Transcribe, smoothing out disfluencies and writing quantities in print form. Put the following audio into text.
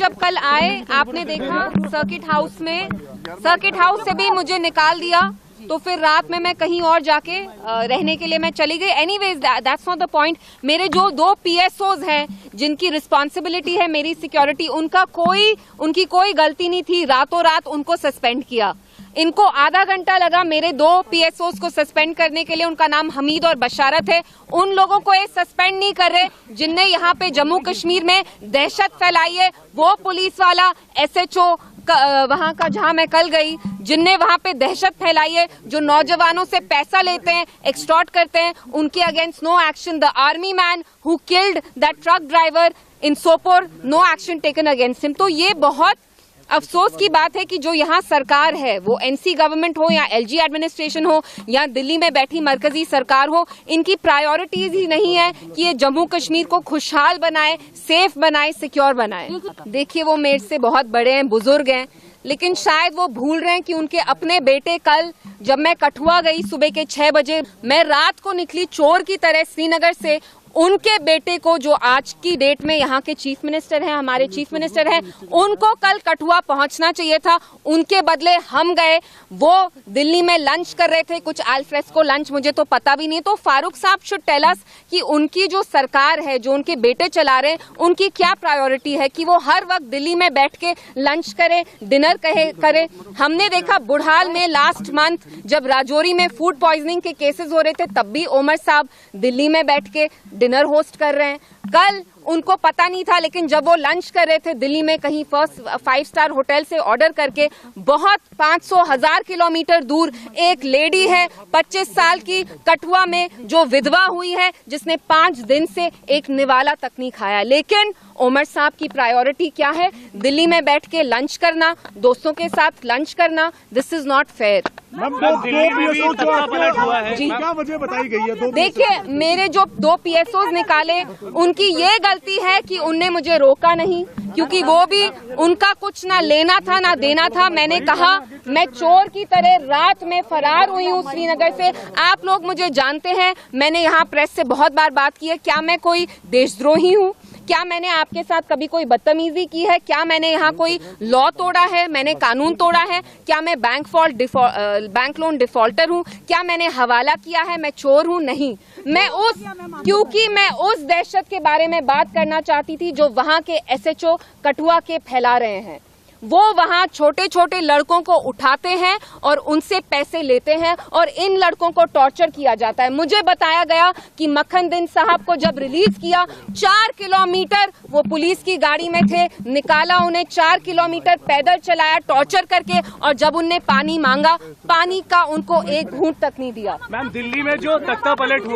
जब कल आए, आपने देखा सर्किट हाउस से भी मुझे निकाल दिया, तो फिर रात में मैं कहीं और जाके रहने के लिए मैं चली गई। Anyways that's not the point. मेरे जो 2 PSOs हैं जिनकी रिस्पॉन्सिबिलिटी है मेरी सिक्योरिटी, उनकी कोई गलती नहीं थी, रातों रात उनको सस्पेंड किया। इनको आधा घंटा लगा मेरे 2 PSOs को सस्पेंड करने के लिए। उनका नाम हमीद और बशारत है। उन लोगों को ये सस्पेंड नहीं कर रहे जिनने यहाँ पे जम्मू कश्मीर में दहशत फैलाई है। वो पुलिस वाला SHO वहां का जहां मैं कल गई, जिनने वहां पे दहशत फैलाई है, जो नौजवानों से पैसा लेते हैं, एक्सटॉर्ट करते हैं, उनके against no action. The army man who killed that truck driver in Sopore, no action taken against him. तो ये बहुत अफसोस की बात है कि जो यहाँ सरकार है, वो NC गवर्नमेंट हो या LG एडमिनिस्ट्रेशन हो या दिल्ली में बैठी मरकजी सरकार हो, इनकी प्रायोरिटीज ही नहीं है कि ये जम्मू कश्मीर को खुशहाल बनाए, सेफ बनाए, सिक्योर बनाए। देखिए, वो मेरे से बहुत बड़े हैं, बुजुर्ग हैं, लेकिन शायद वो भूल रहे हैं कि उनके अपने बेटे, कल जब मैं कठुआ गई सुबह के 6 बजे, मैं रात को निकली चोर की तरह श्रीनगर से, उनके बेटे को, जो आज की डेट में यहाँ के चीफ मिनिस्टर हैं, हमारे चीफ मिनिस्टर हैं, उनको कल कठुआ पहुंचना चाहिए था। उनके बदले हम गए। वो दिल्ली में लंच कर रहे थे, कुछ अल्फ्रेस्को लंच, मुझे तो पता भी नहीं। तो फारूक साहब शुड टेल अस कि उनकी जो सरकार है, जो उनके बेटे चला रहे हैं, उनकी क्या प्रायोरिटी है कि वो हर वक्त दिल्ली में बैठ के लंच करे, डिनर करे। हमने देखा बुढ़ाल में लास्ट मंथ जब राजौरी में फूड पॉइजनिंग के केसेस हो रहे थे, तब भी ओमर साहब दिल्ली में बैठ के डिनर होस्ट कर रहे हैं। कल उनको पता नहीं था, लेकिन जब वो लंच कर रहे थे दिल्ली में कहीं 5 स्टार होटल से ऑर्डर करके, बहुत 500,000 किलोमीटर दूर एक लेडी है 25 साल की, कठुआ में, जो विधवा हुई है, जिसने 5 दिन से एक निवाला तक नहीं खाया। लेकिन ओमर साहब की प्रायोरिटी क्या है? दिल्ली में बैठ के लंच करना, दोस्तों के साथ लंच करना। This is not fair. जी, क्या वजह बताई गई है? देखिए, मेरे जो 2 PSOs निकाले, उनकी ये गलती है कि उनने मुझे रोका नहीं, क्योंकि वो भी, उनका कुछ ना लेना था ना देना था। मैंने कहा मैं चोर की तरह रात में फरार हुई हूँ श्रीनगर से। आप लोग मुझे जानते हैं, मैंने यहाँ प्रेस से बहुत बार बात की है। क्या मैं कोई देशद्रोही हूँ? क्या मैंने आपके साथ कभी कोई बदतमीजी की है? क्या मैंने यहाँ कोई लॉ तोड़ा है? मैंने कानून तोड़ा है? क्या मैं बैंक लोन डिफॉल्टर हूँ? क्या मैंने हवाला किया है? मैं चोर हूँ? नहीं। क्योंकि मैं उस दहशत के बारे में बात करना चाहती थी जो वहाँ के SHO कठुआ के फैला रहे हैं। वो वहाँ छोटे छोटे लड़कों को उठाते हैं और उनसे पैसे लेते हैं, और इन लड़कों को टॉर्चर किया जाता है। मुझे बताया गया कि मक्खनदीन साहब को जब रिलीज किया, 4 किलोमीटर वो पुलिस की गाड़ी में थे, निकाला उन्हें, 4 किलोमीटर पैदल चलाया टॉर्चर करके, और जब उनने पानी मांगा, पानी का उनको एक घूंट तक नहीं दिया। मैम, दिल्ली में जो तख्ता पलट हुआ